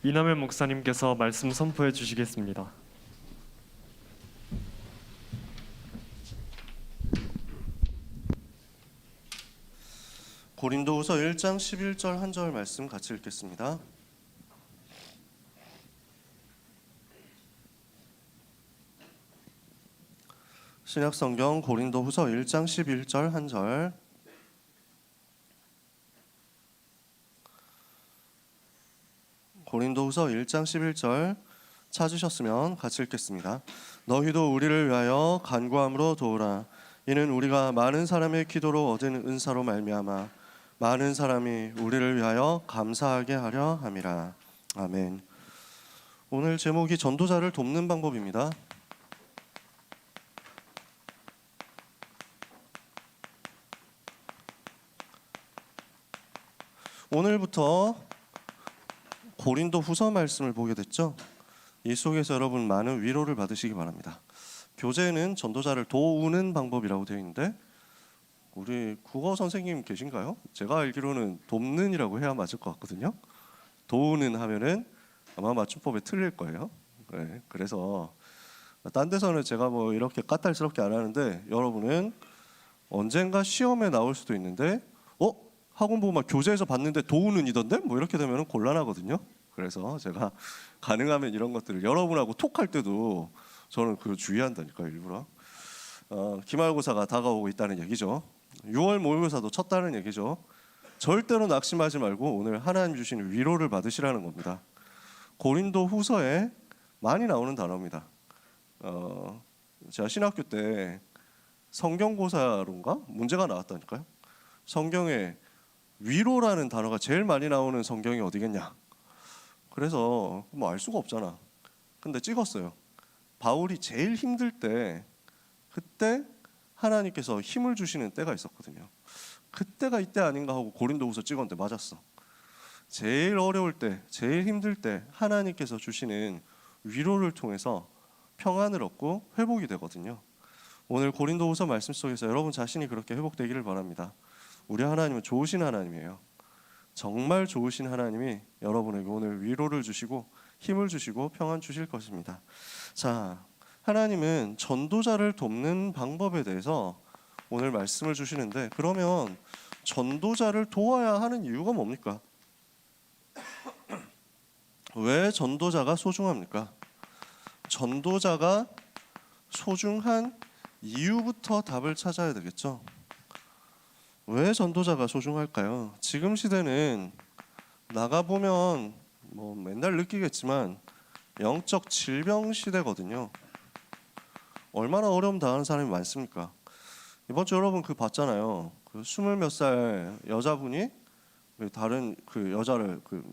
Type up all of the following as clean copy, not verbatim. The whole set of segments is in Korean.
이남일 목사님께서 말씀 선포해 주시겠습니다. 고린도후서 1장 11절 한 절 말씀 같이 읽겠습니다. 신약성경 고린도후서 1장 11절 한 절. 고린도후서 1장 11절 찾으셨으면 같이 읽겠습니다. 너희도 우리를 위하여 간구함으로 도우라. 이는 우리가 많은 사람의 기도로 얻은 은사로 말미암아 많은 사람이 우리를 위하여 감사하게 하려 함이라. 아멘. 오늘 제목이 전도자를 돕는 방법입니다. 오늘부터 고린도 후서 말씀을 보게 됐죠. 이 속에서 여러분 많은 위로를 받으시기 바랍니다. 교재는 전도자를 도우는 방법이라고 되어 있는데 우리 국어 선생님 계신가요? 제가 알기로는 돕는이라고 해야 맞을 것 같거든요. 도우는 하면은 아마 맞춤법에 틀릴 거예요. 네, 그래서 딴 데서는 제가 뭐 이렇게 까탈스럽게 안 하는데 여러분은 언젠가 시험에 나올 수도 있는데 학원 보고 막 교재에서 봤는데 도우는 이던데? 뭐 이렇게 되면 곤란하거든요. 그래서 제가 가능하면 이런 것들을 여러분하고 톡할 때도 저는 그거 주의한다니까요, 일부러. 기말고사가 다가오고 있다는 얘기죠. 6월 모의고사도 쳤다는 얘기죠. 절대로 낙심하지 말고 오늘 하나님 주시는 위로를 받으시라는 겁니다. 고린도 후서에 많이 나오는 단어입니다. 제가 신학교 때 성경고사론가 문제가 나왔다니까요. 성경에 위로라는 단어가 제일 많이 나오는 성경이 어디겠냐. 그래서 뭐 알 수가 없잖아. 근데 찍었어요. 바울이 제일 힘들 때 그때 하나님께서 힘을 주시는 때가 있었거든요. 그때가 이때 아닌가 하고 고린도후서 찍었는데 맞았어. 제일 어려울 때, 제일 힘들 때 하나님께서 주시는 위로를 통해서 평안을 얻고 회복이 되거든요. 오늘 고린도후서 말씀 속에서 여러분 자신이 그렇게 회복되기를 바랍니다. 우리 하나님은 좋으신 하나님이에요. 정말 좋으신 하나님이 여러분에게 오늘 위로를 주시고 힘을 주시고 평안 주실 것입니다. 자, 하나님은 전도자를 돕는 방법에 대해서 오늘 말씀을 주시는데 그러면 전도자를 도와야 하는 이유가 뭡니까? 왜 전도자가 소중합니까? 전도자가 소중한 이유부터 답을 찾아야 되겠죠. 왜 전도자가 소중할까요? 지금 시대는 나가보면 뭐 맨날 느끼겠지만 영적 질병 시대거든요. 얼마나 어려움 당하는 사람이 많습니까? 이번 주 여러분 봤잖아요. 그 20몇 살 여자분이 다른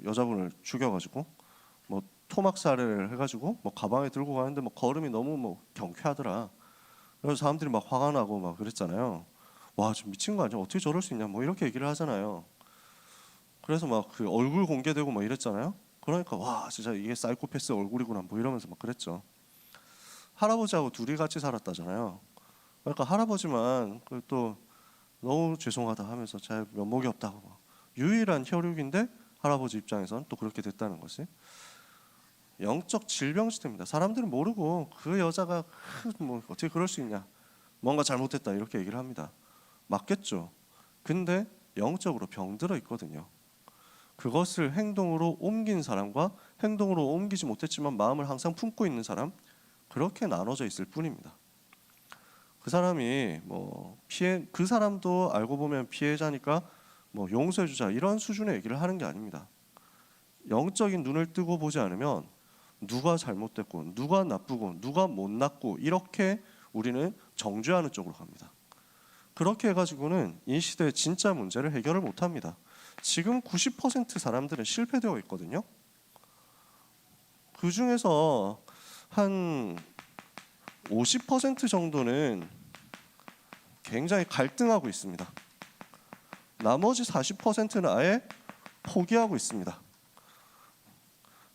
여자분을 죽여가지고 뭐 토막 살해를 해가지고 뭐 가방에 들고 가는데 뭐 걸음이 너무 뭐 경쾌하더라. 그래서 사람들이 막 화가 나고 막 그랬잖아요. 와, 좀 미친 거 아니야? 어떻게 저럴 수 있냐? 뭐 이렇게 얘기를 하잖아요. 그래서 막 그 얼굴 공개되고 막 이랬잖아요. 그러니까 와, 진짜 이게 사이코패스 얼굴이구나 뭐 이러면서 막 그랬죠. 할아버지하고 둘이 같이 살았다잖아요. 그러니까 할아버지만 또 너무 죄송하다 하면서 잘 면목이 없다고 막. 유일한 혈육인데 할아버지 입장에서는 또 그렇게 됐다는 것이 영적 질병 시대입니다. 사람들은 모르고 그 여자가 뭐 어떻게 그럴 수 있냐, 뭔가 잘못했다 이렇게 얘기를 합니다. 맞겠죠. 근데 영적으로 병들어 있거든요. 그것을 행동으로 옮긴 사람과 행동으로 옮기지 못했지만 마음을 항상 품고 있는 사람, 그렇게 나눠져 있을 뿐입니다. 그 사람이 그 사람도 알고 보면 피해자니까 뭐 용서해 주자 이런 수준의 얘기를 하는 게 아닙니다. 영적인 눈을 뜨고 보지 않으면 누가 잘못됐고 누가 나쁘고 누가 못났고 이렇게 우리는 정죄하는 쪽으로 갑니다. 그렇게 해가지고는 이 시대의 진짜 문제를 해결을 못합니다. 지금 90% 사람들은 실패되어 있거든요. 그 중에서 한 50% 정도는 굉장히 갈등하고 있습니다. 나머지 40%는 아예 포기하고 있습니다.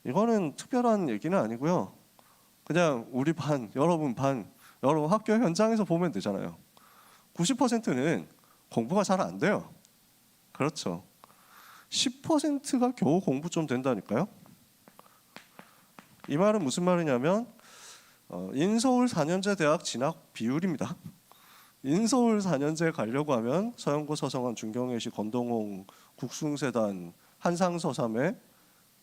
이거는 특별한 얘기는 아니고요. 그냥 우리 반, 여러분 학교 현장에서 보면 되잖아요. 90%는 공부가 잘 안 돼요. 그렇죠. 10%가 겨우 공부 좀 된다니까요. 이 말은 무슨 말이냐면 인서울 4년제 대학 진학 비율입니다. 인서울 4년제 가려고 하면 서영고, 서성한, 중경외시, 건동홍, 국숭세단, 한상서삼에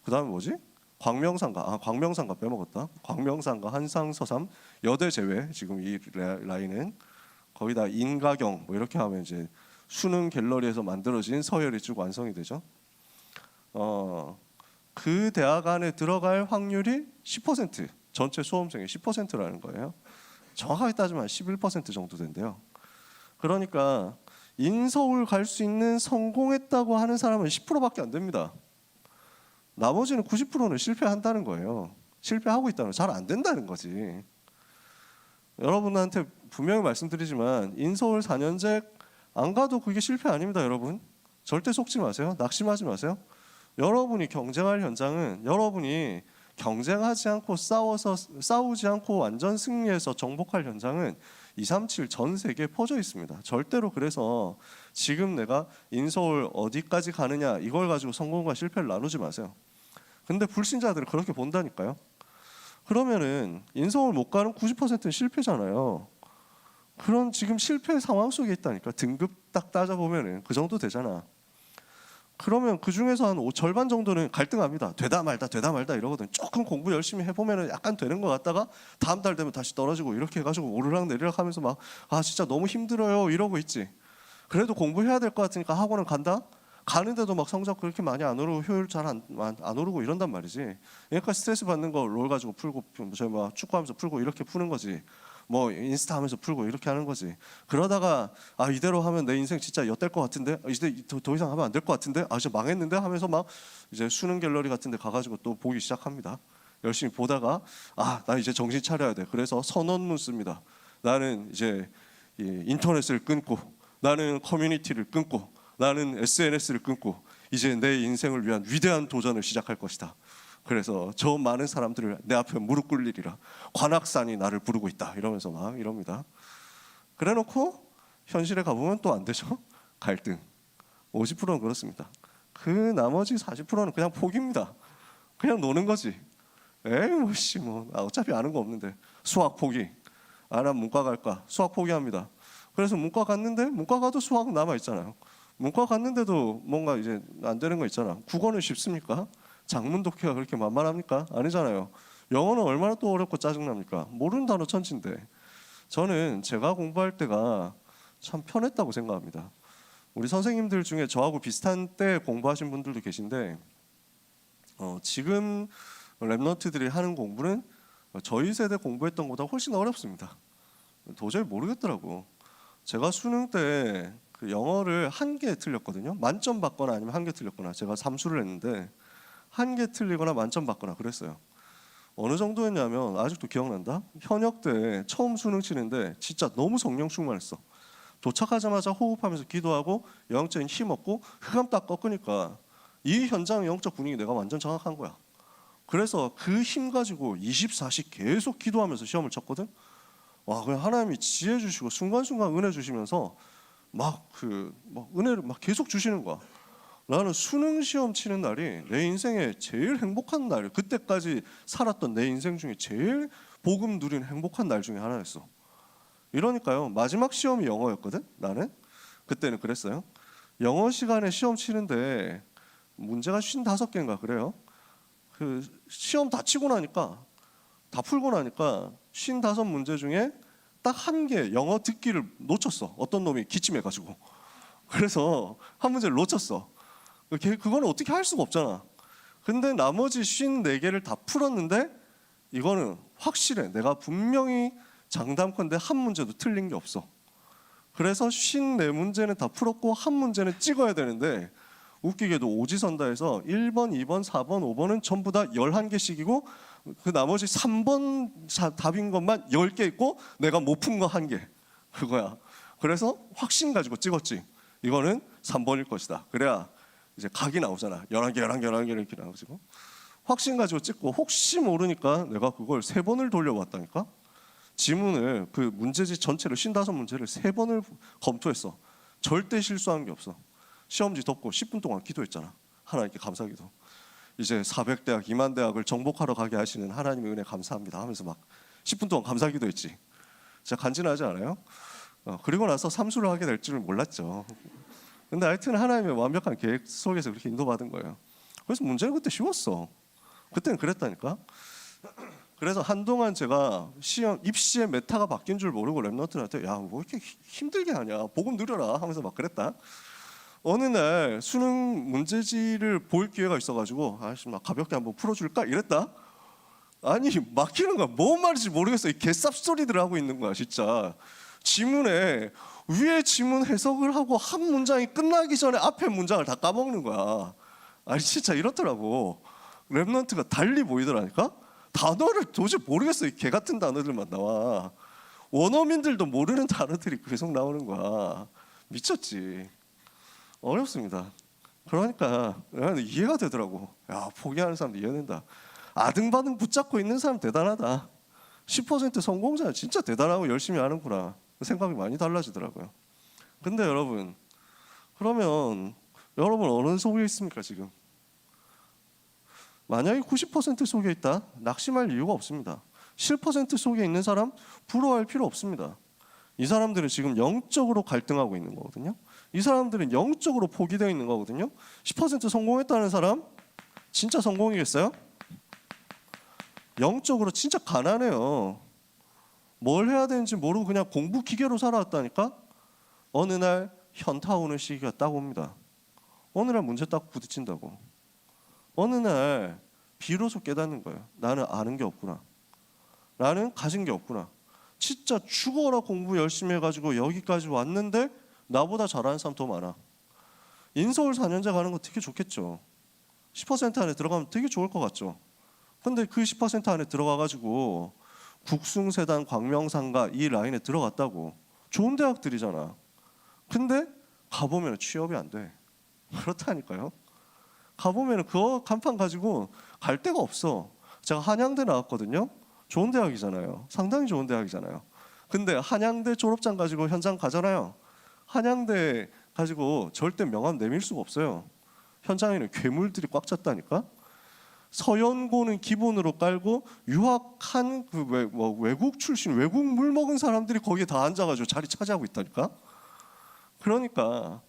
그다음에 뭐지? 광명상가 빼먹었다. 광명상가, 한상서삼, 여대 제외. 지금 이 라인은 거기다 인가경 뭐 이렇게 하면 이제 수능 갤러리에서 만들어진 서열이 쭉 완성이 되죠. 그 대학 안에 들어갈 확률이 10%, 전체 수험생의 10%라는 거예요. 정확하게 따지면 11% 정도 된대요. 그러니까 인서울 갈 수 있는 성공했다고 하는 사람은 10%밖에 안 됩니다. 나머지는 90%는 실패한다는 거예요. 실패하고 있다는 거, 잘 안 된다는 거지. 여러분한테 분명히 말씀드리지만 인서울 4년제 안 가도 그게 실패 아닙니다, 여러분. 절대 속지 마세요. 낙심하지 마세요. 여러분이 경쟁할 현장은 여러분이 경쟁하지 않고 싸우지 않고 완전 승리해서 정복할 현장은 237 전 세계에 퍼져 있습니다. 절대로 그래서 지금 내가 인서울 어디까지 가느냐 이걸 가지고 성공과 실패를 나누지 마세요. 근데 불신자들은 그렇게 본다니까요. 그러면은 인서울 못 가는 90%는 실패잖아요. 그런 지금 실패 상황 속에 있다니까. 등급 딱 따져보면은 그 정도 되잖아. 그러면 그 중에서 한 절반 정도는 갈등합니다. 되다 말다 이러거든. 조금 공부 열심히 해보면은 약간 되는 것 같다가 다음 달 되면 다시 떨어지고 이렇게 해가지고 오르락 내리락 하면서 막 진짜 너무 힘들어요 이러고 있지. 그래도 공부해야 될 것 같으니까 학원은 간다. 가는데도 막 성적 그렇게 많이 안 오르고 효율 잘 안 오르고 이런단 말이지. 그러니까 스트레스 받는 거 롤 가지고 풀고 저희 막 축구하면서 풀고 이렇게 푸는 거지. 뭐 인스타 하면서 풀고 이렇게 하는 거지. 그러다가 이대로 하면 내 인생 진짜 엿될 것 같은데 이제 더 이상 하면 안 될 것 같은데 진짜 망했는데 하면서 막 이제 수능 갤러리 같은 데 가가지고 또 보기 시작합니다. 열심히 보다가 나 이제 정신 차려야 돼. 그래서 선언문 씁니다. 나는 이제 인터넷을 끊고 나는 커뮤니티를 끊고 나는 SNS를 끊고 이제 내 인생을 위한 위대한 도전을 시작할 것이다. 그래서 저 많은 사람들을 내 앞에 무릎 꿇리리라. 관악산이 나를 부르고 있다. 이러면서 막 이럽니다. 그래놓고 현실에 가보면 또 안 되죠. 갈등. 50%는 그렇습니다. 그 나머지 40%는 그냥 포기입니다. 그냥 노는 거지. 에이 어차피 아는 거 없는데. 수학 포기. 난 문과 갈까. 수학 포기합니다. 그래서 문과 갔는데 문과 가도 수학 남아 있잖아요. 문과 갔는데도 뭔가 이제 안 되는 거 있잖아. 국어는 쉽습니까? 작문 독해가 그렇게 만만합니까? 아니잖아요. 영어는 얼마나 또 어렵고 짜증납니까? 모르는 단어 천지인데. 저는 제가 공부할 때가 참 편했다고 생각합니다. 우리 선생님들 중에 저하고 비슷한 때 공부하신 분들도 계신데 지금 랩런트들이 하는 공부는 저희 세대 공부했던 것보다 훨씬 어렵습니다. 도저히 모르겠더라고. 제가 수능 때 그 영어를 1개 틀렸거든요. 만점 받거나 아니면 1개 틀렸거나. 제가 삼수를 했는데 1개 틀리거나 만점 받거나 그랬어요. 어느 정도였냐면 아직도 기억난다. 현역 때 처음 수능 치는데 진짜 너무 성령 충만했어. 도착하자마자 호흡하면서 기도하고 영적인 힘 얻고 흑암 딱 꺾으니까 이 현장의 영적 분위기 내가 완전 장악한 거야. 그래서 그 힘 가지고 24시 계속 기도하면서 시험을 쳤거든. 그냥 하나님이 지혜 주시고 순간순간 은혜 주시면서 은혜를 막 계속 주시는 거야. 나는 수능 시험 치는 날이 내 인생의 제일 행복한 날. 그때까지 살았던 내 인생 중에 제일 복음 누린 행복한 날 중에 하나였어. 이러니까요. 마지막 시험이 영어였거든. 나는 그때는 그랬어요. 영어 시간에 시험 치는데 문제가 55개인가 그래요. 그 시험 다 치고 나니까 다 풀고 나니까 55문제 중에 딱 1개 영어 듣기를 놓쳤어. 어떤 놈이 기침해가지고. 그래서 한 문제를 놓쳤어. 그거는 어떻게 할 수가 없잖아. 근데 나머지 54개를 다 풀었는데 이거는 확실해. 내가 분명히 장담컨대 한 문제도 틀린 게 없어. 그래서 54문제는 다 풀었고 한 문제는 찍어야 되는데 웃기게도 오지선다에서 1번, 2번, 4번, 5번은 전부 다 11개씩이고 그 나머지 3번 답인 것만 10개 있고 내가 못 푼 거 1개. 그거야. 그래서 확신 가지고 찍었지. 이거는 3번일 것이다. 그래야 이제 각이 나오잖아. 11개 이렇게 나오고 확신 가지고 찍고 혹시 모르니까 내가 그걸 3번을 돌려봤다니까. 지문을 그 문제지 전체를 55문제를 3번을 검토했어. 절대 실수한 게 없어. 시험지 덮고 10분 동안 기도했잖아. 하나님께 감사기도. 이제 400대학, 2만 대학을 정복하러 가게 하시는 하나님의 은혜 감사합니다 하면서 막 10분 동안 감사기도 했지. 진짜 간지나지 않아요? 그리고 나서 삼수를 하게 될 줄은 몰랐죠. 근데 하여튼 하나님의 완벽한 계획 속에서 그렇게 인도받은 거예요. 그래서 문제는 그때 쉬웠어. 그때는 그랬다니까. 그래서 한동안 제가 시험 입시의 메타가 바뀐 줄 모르고 랩런트한테 야 뭐 이렇게 힘들게 하냐, 복음 느려라 하면서 막 그랬다. 어느 날 수능 문제지를 볼 기회가 있어가지고 아씨 막 가볍게 한번 풀어줄까 이랬다. 아니 막히는 거야. 뭔 말인지 모르겠어. 이 개쌉 소리들 하고 있는 거야 진짜. 지문에 위에 지문 해석을 하고 한 문장이 끝나기 전에 앞에 문장을 다 까먹는 거야. 아니 진짜 이렇더라고. 랩런트가 달리 보이더라니까. 단어를 도저히 모르겠어. 이 개 같은 단어들만 나와. 원어민들도 모르는 단어들이 계속 나오는 거야. 미쳤지. 어렵습니다. 그러니까 이해가 되더라고. 야 포기하는 사람도 이해된다. 아등바등 붙잡고 있는 사람 대단하다. 10% 성공자 진짜 대단하고 열심히 하는구나. 생각이 많이 달라지더라고요. 근데 여러분, 그러면 여러분 어느 속에 있습니까 지금? 만약에 90% 속에 있다, 낙심할 이유가 없습니다. 7% 속에 있는 사람 부러워할 필요 없습니다. 이 사람들은 지금 영적으로 갈등하고 있는 거거든요. 이 사람들은 영적으로 포기되어 있는 거거든요. 10% 성공했다는 사람 진짜 성공이겠어요? 영적으로 진짜 가난해요. 뭘 해야 되는지 모르고 그냥 공부 기계로 살아왔다니까. 어느 날 현타 오는 시기가 딱 옵니다. 어느 날 문제 딱 부딪힌다고. 어느 날 비로소 깨닫는 거예요. 나는 아는 게 없구나. 나는 가진 게 없구나. 진짜 죽어라 공부 열심히 해가지고 여기까지 왔는데 나보다 잘하는 사람 더 많아. 인서울 4년제 가는 거 되게 좋겠죠. 10% 안에 들어가면 되게 좋을 것 같죠. 근데 그 10% 안에 들어가가지고 국숭세단, 광명상가 이 라인에 들어갔다고. 좋은 대학들이잖아. 근데 가보면 취업이 안 돼. 그렇다니까요. 가보면 그거 간판 가지고 갈 데가 없어. 제가 한양대 나왔거든요. 좋은 대학이잖아요. 상당히 좋은 대학이잖아요. 근데 한양대 졸업장 가지고 현장 가잖아요. 한양대 가지고 절대 명함 내밀 수가 없어요. 현장에는 괴물들이 꽉 찼다니까. 서연고는 기본으로 깔고 유학한 그 외국 출신 외국 물 먹은 사람들이 거기에 다 앉아가지고 자리 차지하고 있다니까. 그러니까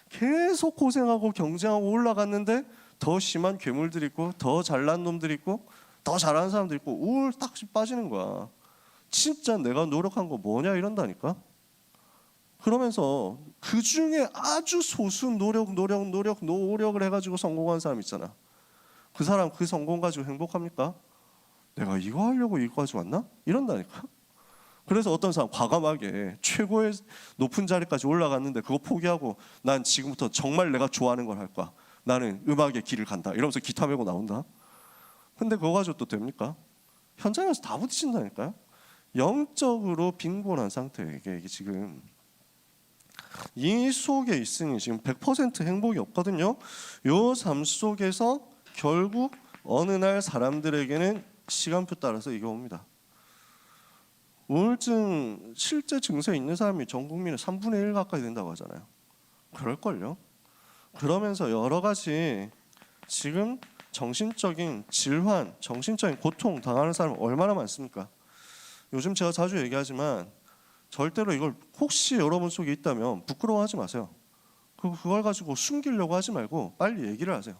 계속 고생하고 경쟁하고 올라갔는데 더 심한 괴물들이 있고 더 잘난 놈들이 있고 더 잘하는 사람들이 있고 우울 딱 빠지는 거야. 진짜 내가 노력한 거 뭐냐 이런다니까. 그러면서 그 중에 아주 소수 노력을 해가지고 성공한 사람 있잖아. 그 사람 그 성공 가지고 행복합니까? 내가 이거 하려고 이거까지 왔나? 이런다니까. 그래서 어떤 사람 과감하게 최고의 높은 자리까지 올라갔는데 그거 포기하고 난 지금부터 정말 내가 좋아하는 걸 할 거야. 나는 음악의 길을 간다. 이러면서 기타 메고 나온다. 근데 그거 가지고 또 됩니까? 현장에서 다 부딪힌다니까요. 영적으로 빈곤한 상태에게 이게 지금 이 속에 있으니 지금 100% 행복이 없거든요. 요 삶 속에서 결국 어느 날 사람들에게는 시간표 따라서 이게 옵니다. 우울증 실제 증세 있는 사람이 전 국민의 3분의 1 가까이 된다고 하잖아요. 그럴걸요. 그러면서 여러 가지 지금 정신적인 질환, 정신적인 고통 당하는 사람 얼마나 많습니까? 요즘 제가 자주 얘기하지만 절대로 이걸 혹시 여러분 속에 있다면 부끄러워하지 마세요. 그걸 가지고 숨기려고 하지 말고 빨리 얘기를 하세요.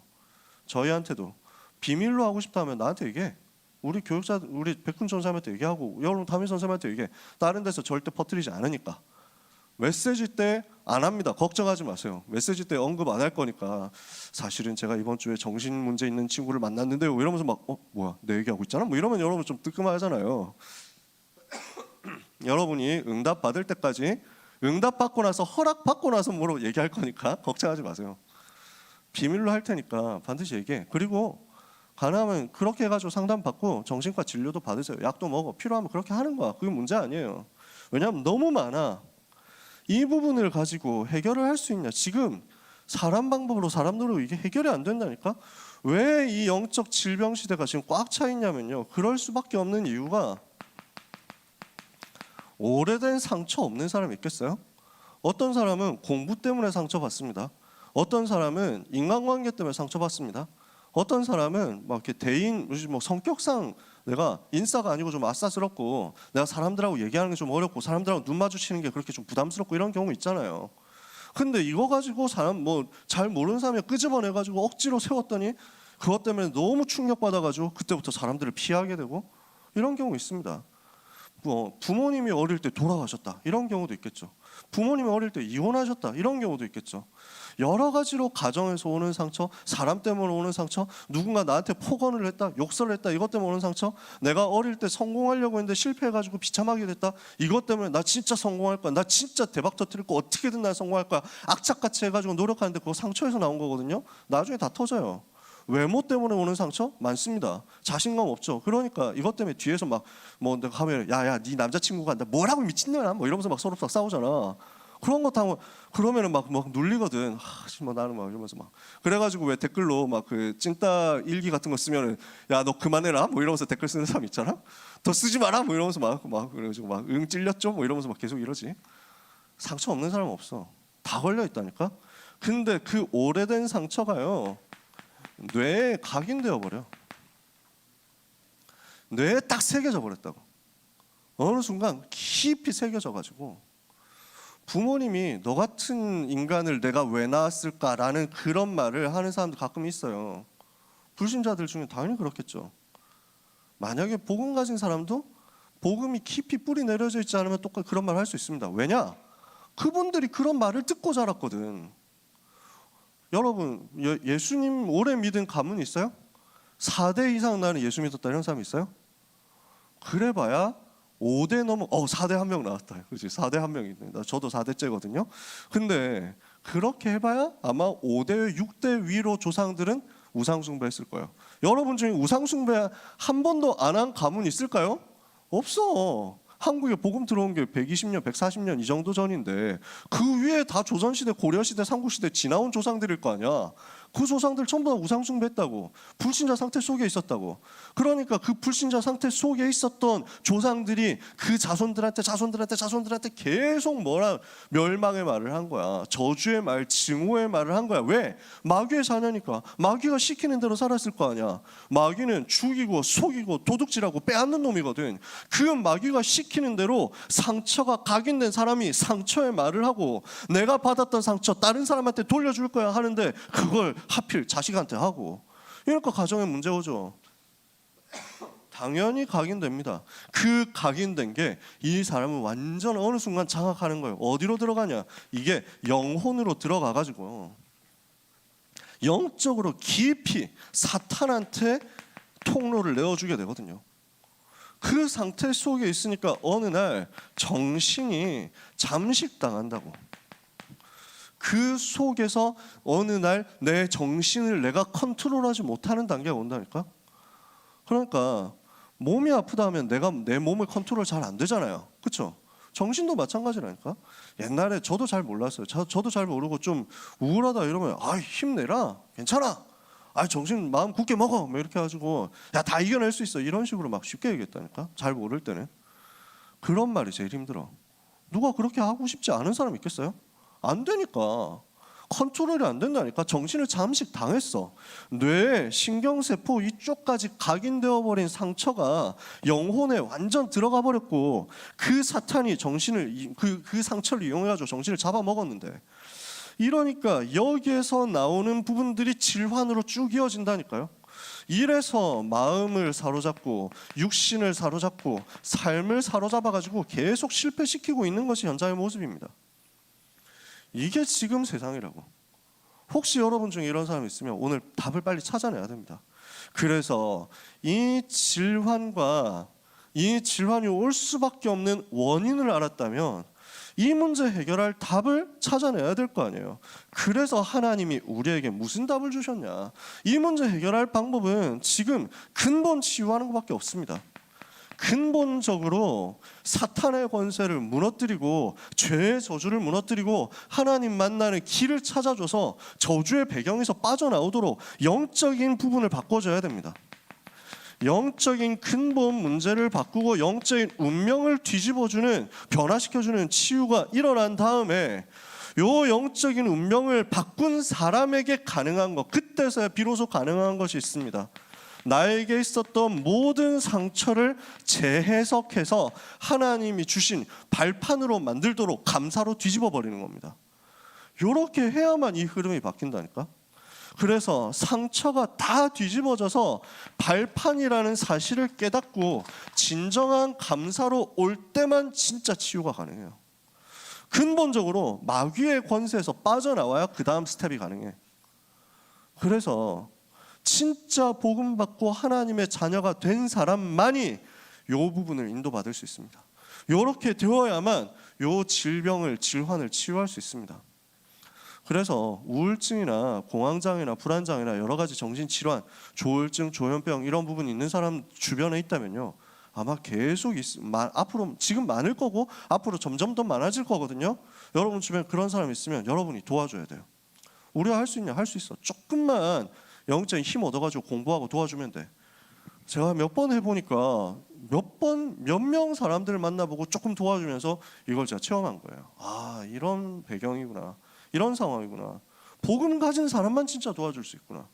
저희한테도 비밀로 하고 싶다면 나한테 얘기해. 우리 교육자, 우리 백훈 전사님한테 얘기하고 여러분 담임 선생님한테 얘기해. 다른 데서 절대 퍼뜨리지 않으니까. 메시지 때 안 합니다. 걱정하지 마세요. 메시지 때 언급 안 할 거니까. 사실은 제가 이번 주에 정신 문제 있는 친구를 만났는데요. 이러면서 막 뭐야 내 얘기하고 있잖아. 뭐 이러면 여러분 좀 뜨끔하잖아요. 여러분이 응답 받을 때까지 응답 받고 나서 허락 받고 나서 뭐로 얘기할 거니까 걱정하지 마세요. 비밀로 할 테니까 반드시 얘기해. 그리고 가능하면 그렇게 해가지고 상담 받고 정신과 진료도 받으세요. 약도 먹어. 필요하면 그렇게 하는 거야. 그게 문제 아니에요. 왜냐하면 너무 많아. 이 부분을 가지고 해결을 할 수 있냐. 지금 사람 방법으로 사람들로 이게 해결이 안 된다니까. 왜 이 영적 질병 시대가 지금 꽉 차 있냐면요. 그럴 수밖에 없는 이유가 오래된 상처 없는 사람 있겠어요? 어떤 사람은 공부 때문에 상처받습니다. 어떤 사람은 인간관계 때문에 상처받습니다. 어떤 사람은 막 이렇게 대인 뭐 성격상 내가 인싸가 아니고 좀 아싸스럽고 내가 사람들하고 얘기하는 게 좀 어렵고 사람들하고 눈 마주치는 게 그렇게 좀 부담스럽고 이런 경우 있잖아요. 근데 이거 가지고 사람 뭐 잘 모르는 사람이 끄집어내 가지고 억지로 세웠더니 그것 때문에 너무 충격받아 가지고 그때부터 사람들을 피하게 되고 이런 경우 있습니다. 뭐 부모님이 어릴 때 돌아가셨다 이런 경우도 있겠죠. 부모님이 어릴 때 이혼하셨다 이런 경우도 있겠죠. 여러 가지로 가정에서 오는 상처, 사람 때문에 오는 상처, 누군가 나한테 폭언을 했다, 욕설을 했다 이것 때문에 오는 상처, 내가 어릴 때 성공하려고 했는데 실패해가지고 비참하게 됐다 이것 때문에 나 진짜 성공할 거야, 나 진짜 대박 터뜨릴 거야, 어떻게든 나 성공할 거야 악착같이 해가지고 노력하는데 그거 상처에서 나온 거거든요. 나중에 다 터져요. 외모 때문에 오는 상처 많습니다. 자신감 없죠. 그러니까 이것 때문에 뒤에서 막 뭐 내가 하면 야야 네 남자친구가 한다 뭐라고 미친년아 뭐 이러면서 막 서로 싸우잖아. 그런 거 타면 그러면은 막 눌리거든. 뭐 나는 막 이러면서 막 그래가지고 왜 댓글로 막 그 찐따 일기 같은 거 쓰면은 야 너 그만해라 뭐 이러면서 댓글 쓰는 사람 있잖아. 더 쓰지 마라 뭐 이러면서 막 그래가지고 막 응 찔렸죠 뭐 이러면서 막 계속 이러지. 상처 없는 사람 없어. 다 걸려 있다니까. 근데 그 오래된 상처가요 뇌에 각인되어 버려. 뇌에 딱 새겨져 버렸다고. 어느 순간 깊이 새겨져 가지고 부모님이 너 같은 인간을 내가 왜 낳았을까라는 그런 말을 하는 사람도 가끔 있어요. 불신자들 중에 당연히 그렇겠죠. 만약에 복음 가진 사람도 복음이 깊이 뿌리 내려져 있지 않으면 똑같이 그런 말을 할 수 있습니다. 왜냐? 그분들이 그런 말을 듣고 자랐거든. 여러분 예수님 오래 믿은 가문 있어요? 4대 이상 나는 예수 믿었다 이런 사람 있어요? 그래봐야 5대 넘어 4대 한 명 나왔다. 그렇지 4대 한 명이 있네. 저도 4대째거든요. 근데 그렇게 해봐야 아마 5대 6대 위로 조상들은 우상숭배했을 거예요. 여러분 중에 우상숭배 한 번도 안 한 가문 있을까요? 없어. 한국에 복음 들어온 게 120년, 140년 이 정도 전인데 그 위에 다 조선시대, 고려시대, 삼국시대 지나온 조상들일 거 아니야. 그 조상들 전부 다 우상숭배했다고. 불신자 상태 속에 있었다고. 그러니까 그 불신자 상태 속에 있었던 조상들이 그 자손들한테 계속 뭐라 멸망의 말을 한 거야. 저주의 말, 증오의 말을 한 거야. 왜? 마귀의 자녀니까. 마귀가 시키는 대로 살았을 거 아니야. 마귀는 죽이고 속이고 도둑질하고 빼앗는 놈이거든. 그 마귀가 시키는 대로 상처가 각인된 사람이 상처의 말을 하고 내가 받았던 상처 다른 사람한테 돌려줄 거야 하는데 그걸 하필 자식한테 하고 이러니까 가정에 문제 오죠. 당연히 각인됩니다. 그 각인된 게 이 사람은 완전 어느 순간 장악하는 거예요. 어디로 들어가냐? 이게 영혼으로 들어가가지고 영적으로 깊이 사탄한테 통로를 내어주게 되거든요. 그 상태 속에 있으니까 어느 날 정신이 잠식당한다고. 그 속에서 어느 날 내 정신을 내가 컨트롤하지 못하는 단계가 온다니까. 그러니까 몸이 아프다 하면 내가 내 몸을 컨트롤 잘 안 되잖아요. 그렇죠? 정신도 마찬가지라니까. 옛날에 저도 잘 몰랐어요. 저도 잘 모르고 좀 우울하다 이러면 힘내라 괜찮아. 정신 마음 굳게 먹어 뭐 이렇게 해가지고 야 다 이겨낼 수 있어 이런 식으로 막 쉽게 얘기했다니까. 잘 모를 때는 그런 말이 제일 힘들어. 누가 그렇게 하고 싶지 않은 사람 있겠어요? 안 되니까. 컨트롤이 안 된다니까. 정신을 잠식 당했어. 뇌, 신경세포 이쪽까지 각인되어 버린 상처가 영혼에 완전 들어가 버렸고 그 사탄이 정신을 그 상처를 이용해가지고 정신을 잡아먹었는데 이러니까 여기에서 나오는 부분들이 질환으로 쭉 이어진다니까요. 이래서 마음을 사로잡고 육신을 사로잡고 삶을 사로잡아가지고 계속 실패시키고 있는 것이 현장의 모습입니다. 이게 지금 세상이라고. 혹시 여러분 중에 이런 사람이 있으면 오늘 답을 빨리 찾아내야 됩니다. 그래서 이 질환이 올 수밖에 없는 원인을 알았다면 이 문제 해결할 답을 찾아내야 될 거 아니에요. 그래서 하나님이 우리에게 무슨 답을 주셨냐. 이 문제 해결할 방법은 지금 근본 치유하는 것밖에 없습니다. 근본적으로 사탄의 권세를 무너뜨리고 죄의 저주를 무너뜨리고 하나님 만나는 길을 찾아줘서 저주의 배경에서 빠져나오도록 영적인 부분을 바꿔줘야 됩니다. 영적인 근본 문제를 바꾸고 영적인 운명을 뒤집어주는 변화시켜주는 치유가 일어난 다음에 요 영적인 운명을 바꾼 사람에게 가능한 것, 그때서야 비로소 가능한 것이 있습니다. 나에게 있었던 모든 상처를 재해석해서 하나님이 주신 발판으로 만들도록 감사로 뒤집어 버리는 겁니다. 이렇게 해야만 이 흐름이 바뀐다니까. 그래서 상처가 다 뒤집어져서 발판이라는 사실을 깨닫고 진정한 감사로 올 때만 진짜 치유가 가능해요. 근본적으로 마귀의 권세에서 빠져나와야 그 다음 스텝이 가능해. 그래서 진짜 복음 받고 하나님의 자녀가 된 사람만이 이 부분을 인도받을 수 있습니다. 이렇게 되어야만 이 질환을 치유할 수 있습니다. 그래서 우울증이나 공황장애나 불안장애나 여러 가지 정신질환, 조울증, 조현병 이런 부분이 있는 사람 주변에 있다면요, 아마 계속 앞으로 지금 많을 거고 앞으로 점점 더 많아질 거거든요. 여러분 주변에 그런 사람 있으면 여러분이 도와줘야 돼요. 우리가 할 수 있냐? 할 수 있어. 조금만 영적인 힘 얻어가지고 공부하고 도와주면 돼. 제가 몇 번 해보니까 몇 명 사람들을 만나보고 조금 도와주면서 이걸 제가 체험한 거예요. 아, 이런 배경이구나, 이런 상황이구나. 복음 가진 사람만 진짜 도와줄 수 있구나.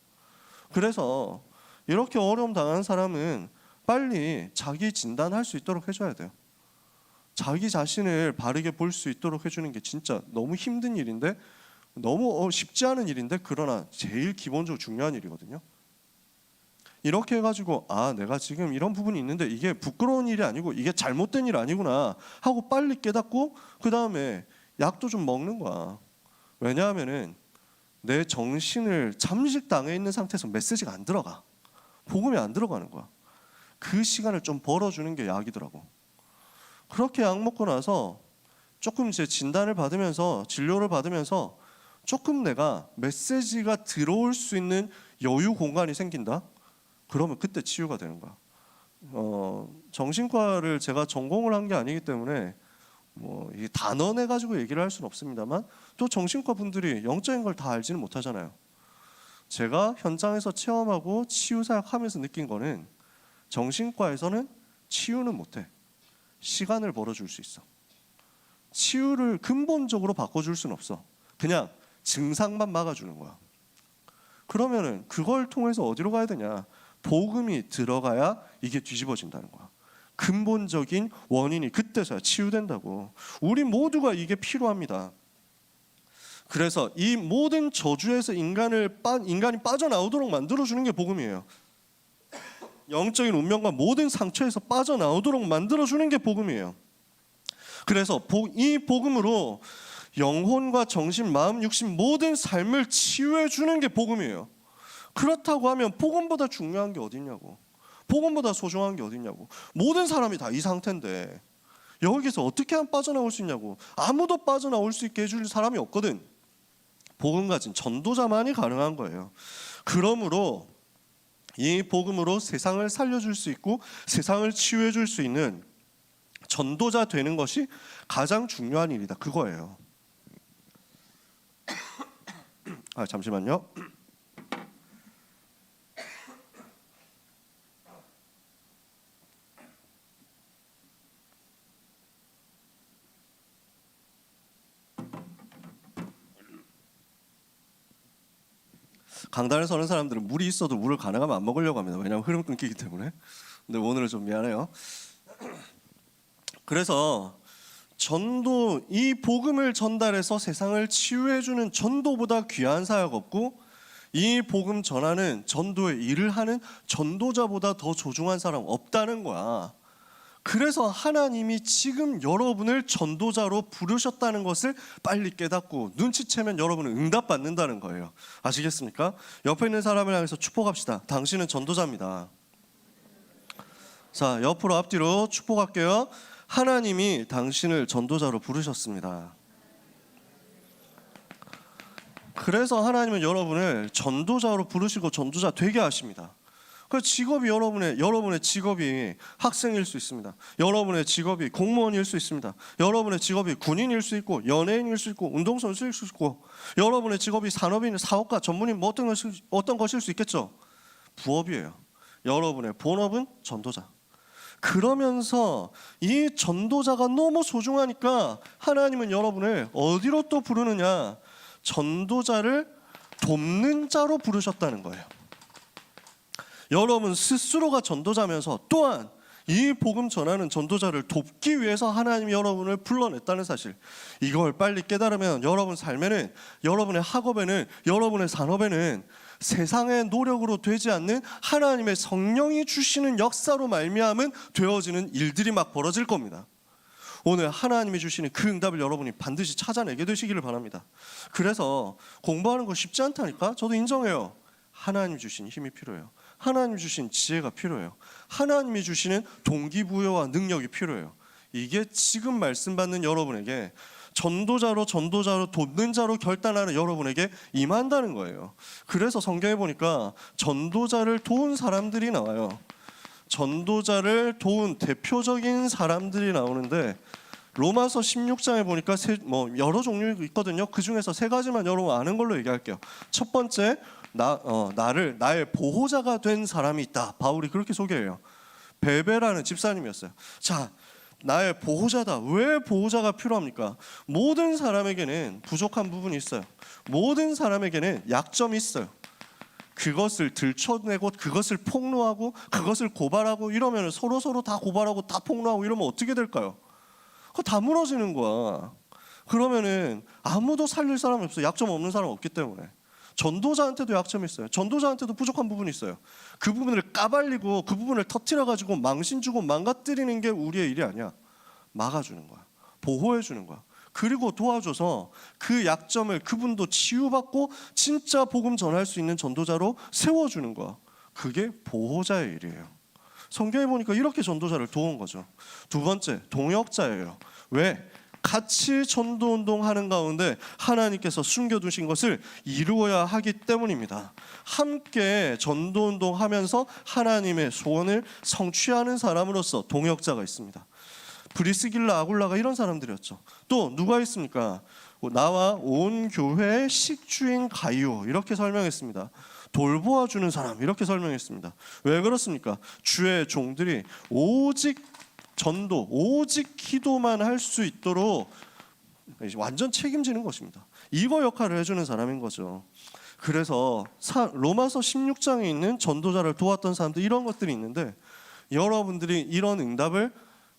그래서 이렇게 어려움 당하는 사람은 빨리 자기 진단할 수 있도록 해줘야 돼요. 자기 자신을 바르게 볼 수 있도록 해주는 게 진짜 너무 힘든 일인데, 너무 쉽지 않은 일인데, 그러나 제일 기본적으로 중요한 일이거든요. 이렇게 해가지고 내가 지금 이런 부분이 있는데 이게 부끄러운 일이 아니고 이게 잘못된 일 아니구나 하고 빨리 깨닫고 그 다음에 약도 좀 먹는 거야. 왜냐하면은 내 정신을 잠식당해 있는 상태에서 메시지가 안 들어가. 복음이 안 들어가는 거야. 그 시간을 좀 벌어주는 게 약이더라고. 그렇게 약 먹고 나서 조금 이제 진단을 받으면서 진료를 받으면서 조금 내가 메시지가 들어올 수 있는 여유 공간이 생긴다? 그러면 그때 치유가 되는 거야. 정신과를 제가 전공을 한 게 아니기 때문에 이 단언해 가지고 얘기를 할 수는 없습니다만, 또 정신과 분들이 영적인 걸 다 알지는 못하잖아요. 제가 현장에서 체험하고 치유 사역하면서 느낀 거는, 정신과에서는 치유는 못해. 시간을 벌어줄 수 있어. 치유를 근본적으로 바꿔줄 수는 없어. 그냥 증상만 막아주는 거야. 그러면은 그걸 통해서 어디로 가야 되냐? 복음이 들어가야 이게 뒤집어진다는 거야. 근본적인 원인이 그때서야 치유된다고. 우리 모두가 이게 필요합니다. 그래서 이 모든 저주에서 인간이 빠져나오도록 만들어주는 게 복음이에요. 영적인 운명과 모든 상처에서 빠져나오도록 만들어주는 게 복음이에요. 그래서 이 복음으로 영혼과 정신, 마음, 육신 모든 삶을 치유해주는 게 복음이에요. 그렇다고 하면 복음보다 중요한 게 어딨냐고, 복음보다 소중한 게 어딨냐고. 모든 사람이 다 이 상태인데 여기서 어떻게 하면 빠져나올 수 있냐고. 아무도 빠져나올 수 있게 해줄 사람이 없거든. 복음 가진 전도자만이 가능한 거예요. 그러므로 이 복음으로 세상을 살려줄 수 있고 세상을 치유해줄 수 있는 전도자 되는 것이 가장 중요한 일이다, 그거예요. 잠시만요. 강단에 서는 사람들은 물이 있어도 물을 가능하면 안 먹으려고 합니다. 왜냐하면 흐름 끊기기 때문에. 근데 오늘은 좀 미안해요. 그래서 전도, 이 복음을 전달해서 세상을 치유해주는 전도보다 귀한 사역 없고, 이 복음 전하는 전도의 일을 하는 전도자보다 더 소중한 사람 없다는 거야. 그래서 하나님이 지금 여러분을 전도자로 부르셨다는 것을 빨리 깨닫고 눈치채면 여러분은 응답받는다는 거예요. 아시겠습니까? 옆에 있는 사람을 향해서 축복합시다. 당신은 전도자입니다. 자, 옆으로 앞뒤로 축복할게요. 하나님이 당신을 전도자로 부르셨습니다. 그래서 하나님은 여러분을 전도자로 부르시고 전도자 되게 하십니다. 그 직업이 여러분의 직업이 학생일 수 있습니다. 여러분의 직업이 공무원일 수 있습니다. 여러분의 직업이 군인일 수 있고 연예인일 수 있고 운동선수일 수 있고, 여러분의 직업이 산업인, 사업가, 전문인 뭐 어떤 것일 수 있겠죠. 부업이에요. 여러분의 본업은 전도자. 그러면서 이 전도자가 너무 소중하니까 하나님은 여러분을 어디로 또 부르느냐? 전도자를 돕는 자로 부르셨다는 거예요. 여러분 스스로가 전도자면서 또한 이 복음 전하는 전도자를 돕기 위해서 하나님이 여러분을 불러냈다는 사실, 이걸 빨리 깨달으면 여러분 삶에는, 여러분의 학업에는, 여러분의 산업에는 세상의 노력으로 되지 않는 하나님의 성령이 주시는 역사로 말미암은 되어지는 일들이 막 벌어질 겁니다. 오늘 하나님이 주시는 그 응답을 여러분이 반드시 찾아내게 되시기를 바랍니다. 그래서 공부하는 거 쉽지 않다니까 저도 인정해요. 하나님 주신 힘이 필요해요. 하나님 주신 지혜가 필요해요. 하나님이 주시는 동기부여와 능력이 필요해요. 이게 지금 말씀받는 여러분에게 전도자로 돕는 자로 결단하는 여러분에게 임한다는 거예요. 그래서 성경에 보니까 전도자를 도운 사람들이 나와요. 전도자를 도운 대표적인 사람들이 나오는데 로마서 16장에 보니까 여러 종류 있거든요. 그 중에서 세 가지만 여러분 아는 걸로 얘기할게요. 첫 번째, 나의 보호자가 된 사람이 있다. 바울이 그렇게 소개해요. 베베라는 집사님이었어요. 자, 나의 보호자다. 왜 보호자가 필요합니까? 모든 사람에게는 부족한 부분이 있어요. 모든 사람에게는 약점이 있어요. 그것을 들춰내고 그것을 폭로하고 그것을 고발하고 이러면 서로 다 고발하고 다 폭로하고 이러면 어떻게 될까요? 그거 다 무너지는 거야. 그러면은 아무도 살릴 사람이 없어. 약점 없는 사람 없기 때문에. 전도자한테도 약점이 있어요. 전도자한테도 부족한 부분이 있어요. 그 부분을 까발리고 그 부분을 터뜨려가지고 망신 주고 망가뜨리는 게 우리의 일이 아니야. 막아주는 거야. 보호해주는 거야. 그리고 도와줘서 그 약점을 그분도 치유받고 진짜 복음 전할 수 있는 전도자로 세워주는 거야. 그게 보호자의 일이에요. 성경에 보니까 이렇게 전도자를 도운 거죠. 두 번째, 동역자예요. 왜? 같이 전도운동하는 가운데 하나님께서 숨겨두신 것을 이루어야 하기 때문입니다. 함께 전도운동하면서 하나님의 소원을 성취하는 사람으로서 동역자가 있습니다. 브리스길라, 아굴라가 이런 사람들이었죠. 또 누가 있습니까? 나와 온 교회의 식주인 가이오, 이렇게 설명했습니다. 돌보아주는 사람, 이렇게 설명했습니다. 왜 그렇습니까? 주의 종들이 오직 전도, 오직 기도만 할 수 있도록 완전 책임지는 것입니다. 이거 역할을 해주는 사람인 거죠. 그래서 로마서 16장에 있는 전도자를 도왔던 사람들, 이런 것들이 있는데 여러분들이 이런 응답을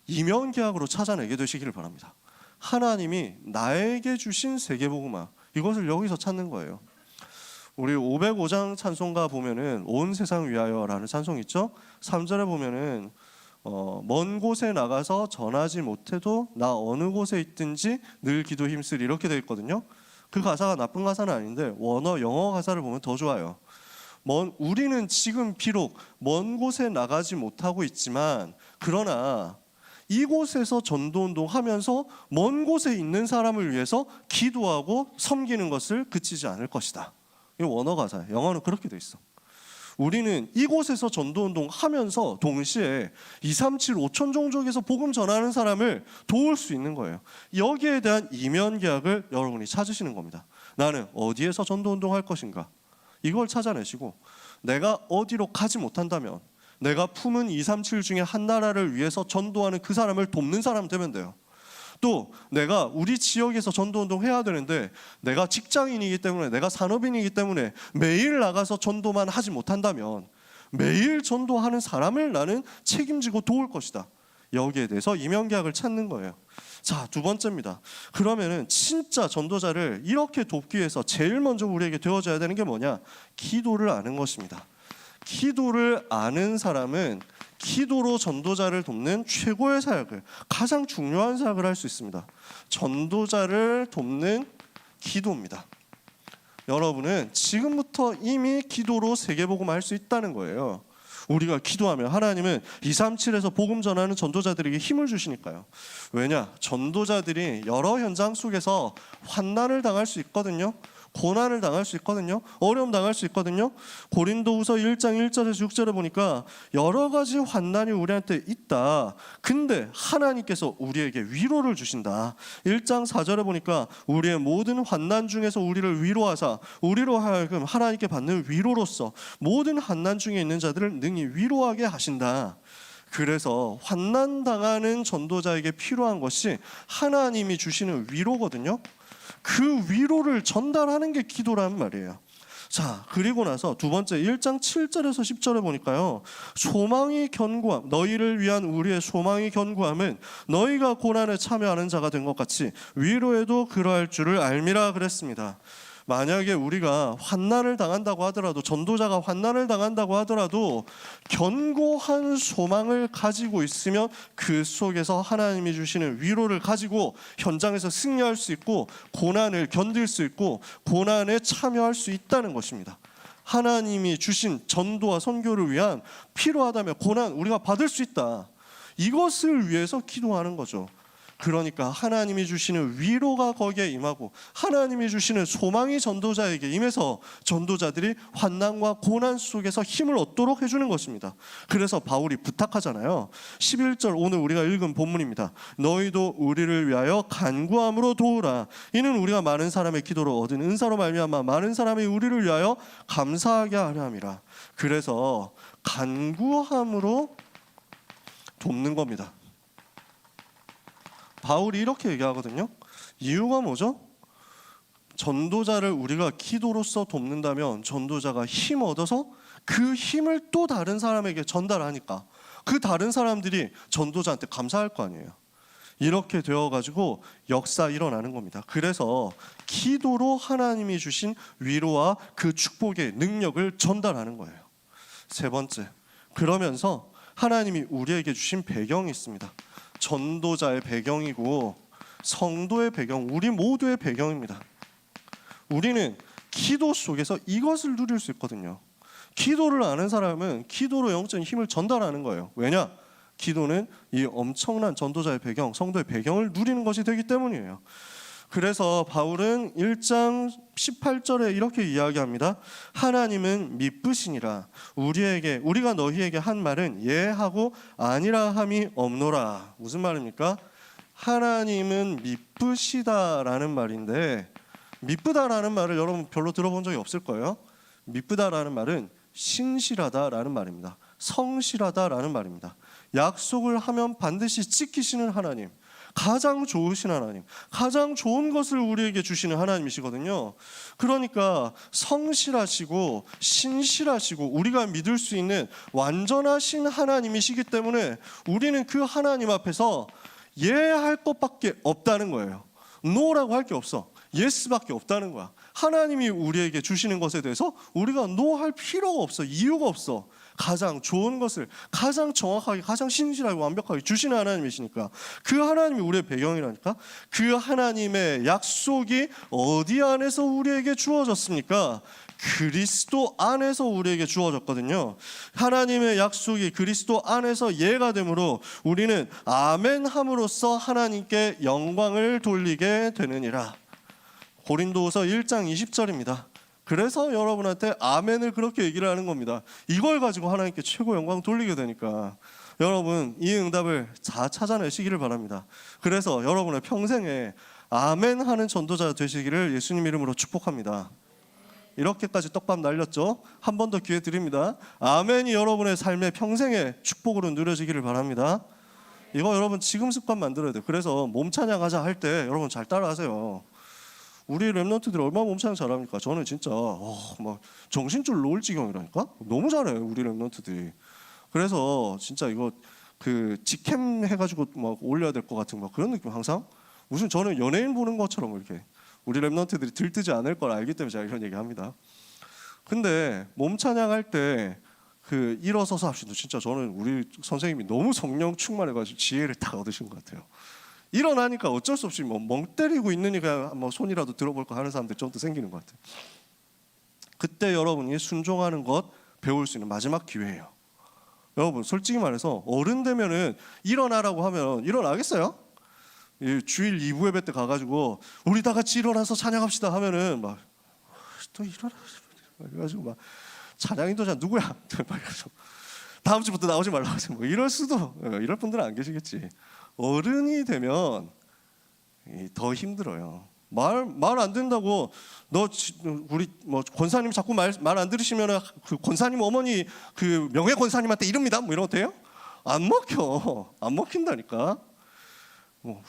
이면계약으로 찾아내게 되시기를 바랍니다. 하나님이 나에게 주신 세계복음화, 이것을 여기서 찾는 거예요. 우리 505장 찬송가 보면은 온 세상 위하여라는 찬송 있죠? 3절에 보면은 먼 곳에 나가서 전하지 못해도 나 어느 곳에 있든지 늘 기도 힘쓰리, 이렇게 되어 있거든요. 그 가사가 나쁜 가사는 아닌데 영어 가사를 보면 더 좋아요. 우리는 지금 비록 먼 곳에 나가지 못하고 있지만 그러나 이곳에서 전도운동하면서 먼 곳에 있는 사람을 위해서 기도하고 섬기는 것을 그치지 않을 것이다. 이 원어 가사예요. 영어는 그렇게 돼 있어. 우리는 이곳에서 전도운동 하면서 동시에 237 5천 종족에서 복음 전하는 사람을 도울 수 있는 거예요. 여기에 대한 이면계약을 여러분이 찾으시는 겁니다. 나는 어디에서 전도운동 할 것인가? 이걸 찾아내시고 내가 어디로 가지 못한다면 내가 품은 237 중에 한 나라를 위해서 전도하는 그 사람을 돕는 사람 되면 돼요. 또 내가 우리 지역에서 전도운동 해야 되는데 내가 직장인이기 때문에, 내가 산업인이기 때문에 매일 나가서 전도만 하지 못한다면 매일 전도하는 사람을 나는 책임지고 도울 것이다. 여기에 대해서 이면계약을 찾는 거예요. 자, 두 번째입니다. 그러면은 진짜 전도자를 이렇게 돕기 위해서 제일 먼저 우리에게 되어져야 되는 게 뭐냐? 기도를 아는 것입니다. 기도를 아는 사람은 기도로 전도자를 돕는 최고의 사역을, 가장 중요한 사역을 할 수 있습니다. 전도자를 돕는 기도입니다. 여러분은 지금부터 이미 기도로 세계복음을 할 수 있다는 거예요. 우리가 기도하면 하나님은 237에서 복음 전하는 전도자들에게 힘을 주시니까요. 왜냐? 전도자들이 여러 현장 속에서 환난을 당할 수 있거든요. 고난을 당할 수 있거든요. 어려움 당할 수 있거든요. 고린도후서 1장 1절에서 6절에 보니까 여러 가지 환난이 우리한테 있다. 근데 하나님께서 우리에게 위로를 주신다. 1장 4절에 보니까 우리의 모든 환난 중에서 우리를 위로하사 우리로 하여금 하나님께 받는 위로로서 모든 환난 중에 있는 자들을 능히 위로하게 하신다. 그래서 환난 당하는 전도자에게 필요한 것이 하나님이 주시는 위로거든요. 그 위로를 전달하는 게 기도라는 말이에요. 자, 그리고 나서 두 번째 1장 7절에서 10절에 보니까요. 소망이 견고함, 너희를 위한 우리의 소망이 견고함은 너희가 고난에 참여하는 자가 된 것 같이 위로에도 그러할 줄을 알미라 그랬습니다. 만약에 우리가 환난을 당한다고 하더라도, 전도자가 환난을 당한다고 하더라도 견고한 소망을 가지고 있으면 그 속에서 하나님이 주시는 위로를 가지고 현장에서 승리할 수 있고 고난을 견딜 수 있고 고난에 참여할 수 있다는 것입니다. 하나님이 주신 전도와 선교를 위한 필요하다면 고난 우리가 받을 수 있다. 이것을 위해서 기도하는 거죠. 그러니까 하나님이 주시는 위로가 거기에 임하고 하나님이 주시는 소망이 전도자에게 임해서 전도자들이 환난과 고난 속에서 힘을 얻도록 해주는 것입니다. 그래서 바울이 부탁하잖아요. 11절 오늘 우리가 읽은 본문입니다. 너희도 우리를 위하여 간구함으로 도우라. 이는 우리가 많은 사람의 기도로 얻은 은사로 말미암아 많은 사람이 우리를 위하여 감사하게 하려 함이라. 그래서 간구함으로 돕는 겁니다. 바울이 이렇게 얘기하거든요. 이유가 뭐죠? 전도자를 우리가 기도로서 돕는다면 전도자가 힘 얻어서 그 힘을 또 다른 사람에게 전달하니까 그 다른 사람들이 전도자한테 감사할 거 아니에요. 이렇게 되어가지고 역사 일어나는 겁니다. 그래서 기도로 하나님이 주신 위로와 그 축복의 능력을 전달하는 거예요. 세 번째, 그러면서 하나님이 우리에게 주신 배경이 있습니다. 전도자의 배경이고 성도의 배경, 우리 모두의 배경입니다. 우리는 기도 속에서 이것을 누릴 수 있거든요. 기도를 아는 사람은 기도로 영적인 힘을 전달하는 거예요. 왜냐? 기도는 이 엄청난 전도자의 배경, 성도의 배경을 누리는 것이 되기 때문이에요. 그래서 바울은 1장 18절에 이렇게 이야기합니다. 하나님은 미쁘시니라. 우리가 너희에게 한 말은 예하고 아니라 함이 없노라. 무슨 말입니까? 하나님은 미쁘시다라는 말인데, 미쁘다라는 말을 여러분 별로 들어본 적이 없을 거예요. 미쁘다라는 말은 신실하다라는 말입니다. 성실하다라는 말입니다. 약속을 하면 반드시 지키시는 하나님, 가장 좋으신 하나님, 가장 좋은 것을 우리에게 주시는 하나님이시거든요. 그러니까 성실하시고 신실하시고 우리가 믿을 수 있는 완전하신 하나님이시기 때문에 우리는 그 하나님 앞에서 예할 것밖에 없다는 거예요. 노라고 할 게 없어. 예스밖에 없다는 거야. 하나님이 우리에게 주시는 것에 대해서 우리가 노할 필요가 없어. 이유가 없어. 가장 좋은 것을 가장 정확하게, 가장 신실하게 완벽하게 주시는 하나님이시니까, 그 하나님이 우리의 배경이라니까. 그 하나님의 약속이 어디 안에서 우리에게 주어졌습니까? 그리스도 안에서 우리에게 주어졌거든요. 하나님의 약속이 그리스도 안에서 예가 되므로 우리는 아멘 함으로써 하나님께 영광을 돌리게 되느니라. 고린도후서 1장 20절입니다. 그래서 여러분한테 아멘을 그렇게 얘기를 하는 겁니다. 이걸 가지고 하나님께 최고 영광 돌리게 되니까 여러분 이 응답을 다 찾아내시기를 바랍니다. 그래서 여러분의 평생에 아멘 하는 전도자 되시기를 예수님 이름으로 축복합니다. 이렇게까지 떡밥 날렸죠? 한 번 더 기회 드립니다. 아멘이 여러분의 삶의 평생의 축복으로 누려지기를 바랍니다. 이거 여러분 지금 습관 만들어야 돼요. 그래서 몸 찬양하자 할 때 여러분 잘 따라하세요. 우리 랩런트들이 얼마나 몸찬양 잘합니까? 저는 진짜 막 정신줄 놓을 지경이라니까. 너무 잘해요 우리 랩런트들이. 그래서 진짜 이거 그 직캠 해가지고 막 올려야 될 것 같은 막 그런 느낌. 항상 무슨 저는 연예인 보는 것처럼 이렇게 우리 랩런트들이 들뜨지 않을 걸 알기 때문에 제가 이런 얘기합니다. 근데 몸 찬양할 때 그 일어서서 합시다. 진짜 저는 우리 선생님이 너무 성령 충만해가지고 지혜를 다 얻으신 것 같아요. 일어나니까 어쩔 수 없이 멍 때리고 있느니 그냥 손이라도 들어볼까 하는 사람들 좀 더 생기는 것 같아요. 그때 여러분이 순종하는 것 배울 수 있는 마지막 기회예요. 여러분 솔직히 말해서 어른 되면은 일어나라고 하면 일어나겠어요? 주일 2부 예배 때 가가지고 우리 다 같이 일어나서 찬양합시다 하면은 막 또 일어나 그래가지고 막 찬양 인도자 누구야? 막 다음 주부터 나오지 말라고 하세요. 뭐 이럴 수도, 이럴 분들은 안 계시겠지. 어른이 되면 더 힘들어요. 말 안 된다고 우리 권사님 자꾸 말 안 들으시면 그 권사님 어머니 그 명예 권사님한테 이릅니다. 뭐 이런 거 돼요? 안 먹혀. 안 먹힌다니까.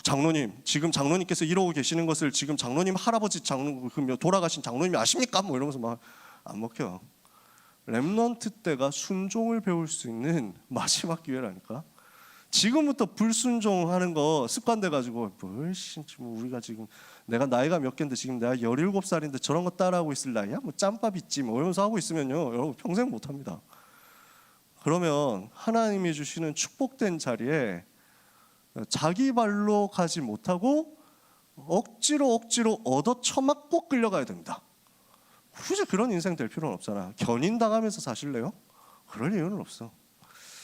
장로님, 지금 장로님께서 이러고 계시는 것을 지금 장로님 할아버지 돌아가신 장로님이 아십니까? 뭐 이러면서 막 안 먹혀. 렘넌트 때가 순종을 배울 수 있는 마지막 기회라니까. 지금부터 불순종하는 거 습관돼 가지고 뭐 우리가 지금 내가 나이가 몇 개인데 지금 내가 17살인데 저런 거 따라하고 있을 나이야? 뭐 짬밥 있지 뭐 이러면서 하고 있으면요, 여러분 평생 못 합니다. 그러면 하나님이 주시는 축복된 자리에 자기 발로 가지 못하고 억지로 얻어 처맞고 끌려가야 됩니다. 굳이 그런 인생 될 필요는 없잖아. 견인당하면서 사실래요? 그럴 이유는 없어.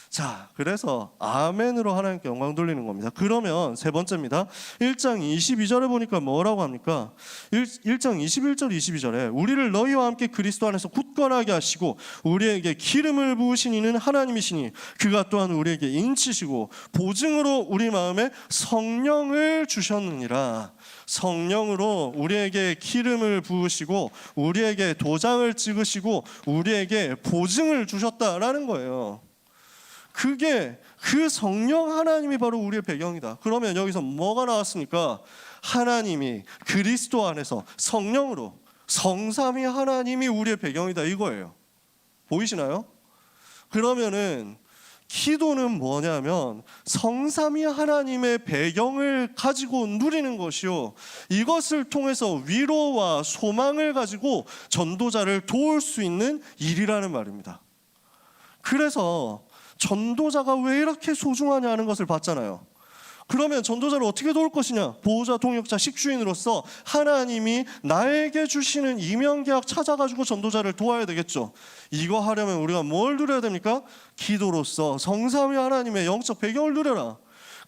자, 그래서 아멘으로 하나님께 영광 돌리는 겁니다. 그러면 세 번째입니다. 1장 22절에 보니까 뭐라고 합니까? 1장 21절 22절에 우리를 너희와 함께 그리스도 안에서 굳건하게 하시고 우리에게 기름을 부으신 이는 하나님이시니 그가 또한 우리에게 인치시고 보증으로 우리 마음에 성령을 주셨느니라. 성령으로 우리에게 기름을 부으시고 우리에게 도장을 찍으시고 우리에게 보증을 주셨다라는 거예요. 그 성령 하나님이 바로 우리의 배경이다. 그러면 여기서 뭐가 나왔습니까? 하나님이 그리스도 안에서 성령으로 성삼위 하나님이 우리의 배경이다 이거예요. 보이시나요? 그러면은 기도는 뭐냐면 성삼위 하나님의 배경을 가지고 누리는 것이요, 이것을 통해서 위로와 소망을 가지고 전도자를 도울 수 있는 일이라는 말입니다. 그래서 전도자가 왜 이렇게 소중하냐는 것을 봤잖아요. 그러면 전도자를 어떻게 도울 것이냐? 보호자, 동역자, 식주인으로서 하나님이 나에게 주시는 이명계약 찾아가지고 전도자를 도와야 되겠죠. 이거 하려면 우리가 뭘 누려야 됩니까? 기도로서 성삼위 하나님의 영적 배경을 누려라.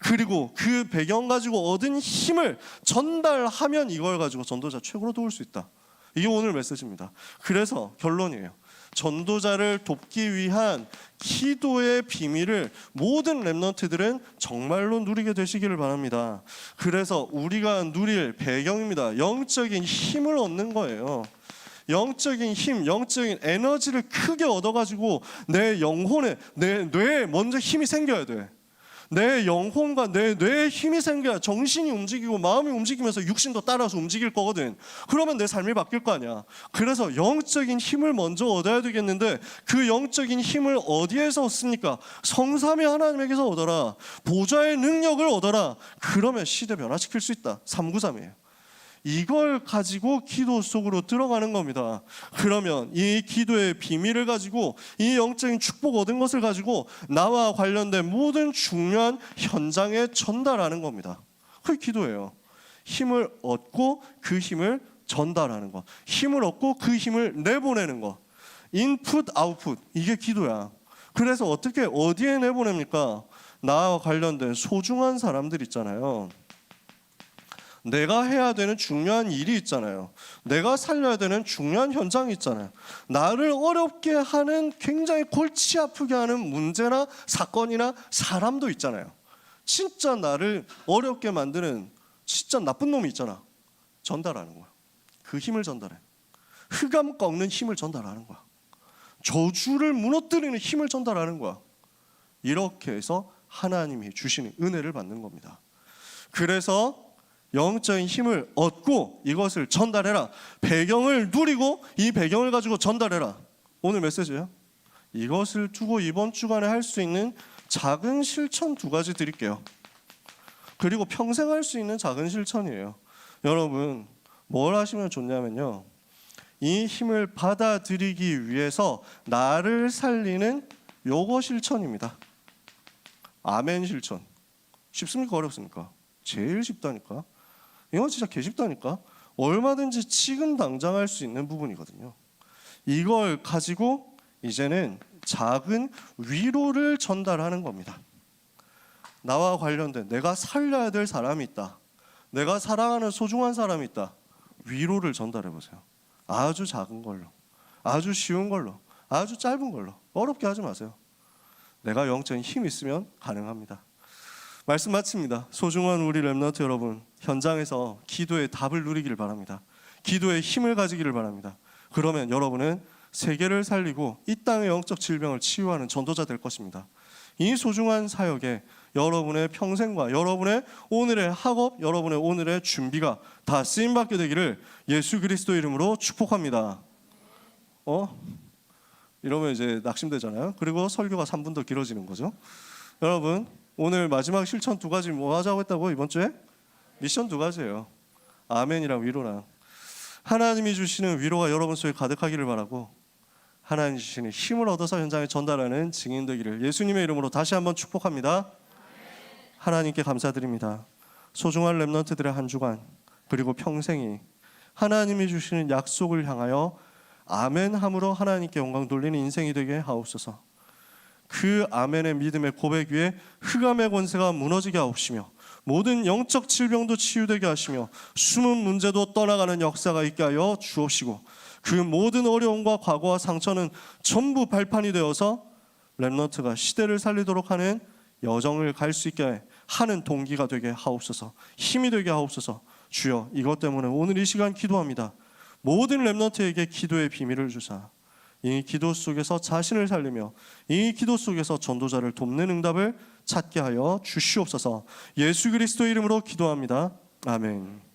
그리고 그 배경 가지고 얻은 힘을 전달하면 이걸 가지고 전도자 최고로 도울 수 있다. 이게 오늘 메시지입니다. 그래서 결론이에요. 전도자를 돕기 위한 기도의 비밀을 모든 렘넌트들은 정말로 누리게 되시기를 바랍니다. 그래서 우리가 누릴 배경입니다. 영적인 힘을 얻는 거예요. 영적인 힘, 영적인 에너지를 크게 얻어가지고 내 영혼에, 내 뇌에 먼저 힘이 생겨야 돼. 내 영혼과 내 뇌에 힘이 생겨야 정신이 움직이고 마음이 움직이면서 육신도 따라서 움직일 거거든. 그러면 내 삶이 바뀔 거 아니야. 그래서 영적인 힘을 먼저 얻어야 되겠는데 그 영적인 힘을 어디에서 얻습니까? 성삼위 하나님에게서 얻어라. 보좌의 능력을 얻어라. 그러면 시대 변화시킬 수 있다. 삼구삼이에요. 이걸 가지고 기도 속으로 들어가는 겁니다. 그러면 이 기도의 비밀을 가지고 이 영적인 축복 얻은 것을 가지고 나와 관련된 모든 중요한 현장에 전달하는 겁니다. 그게 기도예요. 힘을 얻고 그 힘을 전달하는 것, 힘을 얻고 그 힘을 내보내는 것, 인풋 아웃풋, 이게 기도야. 그래서 어디에 내보냅니까? 나와 관련된 소중한 사람들 있잖아요. 내가 해야 되는 중요한 일이 있잖아요. 내가 살려야 되는 중요한 현장이 있잖아요. 나를 어렵게 하는, 굉장히 골치 아프게 하는 문제나 사건이나 사람도 있잖아요. 진짜 나를 어렵게 만드는 진짜 나쁜 놈이 있잖아. 전달하는 거야. 그 힘을 전달해. 흑암 꺾는 힘을 전달하는 거야. 저주를 무너뜨리는 힘을 전달하는 거야. 이렇게 해서 하나님이 주시는 은혜를 받는 겁니다. 그래서 영적인 힘을 얻고 이것을 전달해라. 배경을 누리고 이 배경을 가지고 전달해라. 오늘 메시지예요. 이것을 두고 이번 주간에 할 수 있는 작은 실천 2가지 드릴게요. 그리고 평생 할 수 있는 작은 실천이에요. 여러분 뭘 하시면 좋냐면요, 이 힘을 받아들이기 위해서 나를 살리는 요거 실천입니다. 아멘 실천. 쉽습니까? 어렵습니까? 제일 쉽다니까. 이건 진짜 개쉽다니까. 얼마든지 지금 당장 할 수 있는 부분이거든요. 이걸 가지고 이제는 작은 위로를 전달하는 겁니다. 나와 관련된 내가 살려야 될 사람이 있다. 내가 사랑하는 소중한 사람이 있다. 위로를 전달해 보세요. 아주 작은 걸로, 아주 쉬운 걸로, 아주 짧은 걸로. 어렵게 하지 마세요. 내가 영적인 힘이 있으면 가능합니다. 말씀 마칩니다. 소중한 우리 렘넌트 여러분, 현장에서 기도의 답을 누리기를 바랍니다. 기도의 힘을 가지기를 바랍니다. 그러면 여러분은 세계를 살리고 이 땅의 영적 질병을 치유하는 전도자 될 것입니다. 이 소중한 사역에 여러분의 평생과 여러분의 오늘의 학업, 여러분의 오늘의 준비가 다 쓰임받게 되기를 예수 그리스도 이름으로 축복합니다. 이러면 이제 낙심되잖아요. 그리고 설교가 3분 더 길어지는 거죠. 여러분, 오늘 마지막 실천 2가지 뭐 하자고 했다고? 이번 주에? 미션 2가지예요. 아멘이랑 위로랑. 하나님이 주시는 위로가 여러분 속에 가득하기를 바라고, 하나님 주시는 힘을 얻어서 현장에 전달하는 증인 되기를 예수님의 이름으로 다시 한번 축복합니다. 하나님께 감사드립니다. 소중한 렘넌트들의 한 주간 그리고 평생이 하나님이 주시는 약속을 향하여 아멘함으로 하나님께 영광 돌리는 인생이 되게 하옵소서. 그 아멘의 믿음의 고백 위에 흑암의 권세가 무너지게 하옵시며 모든 영적 질병도 치유되게 하시며 숨은 문제도 떠나가는 역사가 있게 하여 주옵시고, 그 모든 어려움과 과거와 상처는 전부 발판이 되어서 렘넌트가 시대를 살리도록 하는 여정을 갈 수 있게 하는 동기가 되게 하옵소서. 힘이 되게 하옵소서. 주여, 이것 때문에 오늘 이 시간 기도합니다. 모든 렘넌트에게 기도의 비밀을 주사 이 기도 속에서 자신을 살리며 이 기도 속에서 전도자를 돕는 응답을 찾게 하여 주시옵소서. 예수 그리스도 이름으로 기도합니다. 아멘.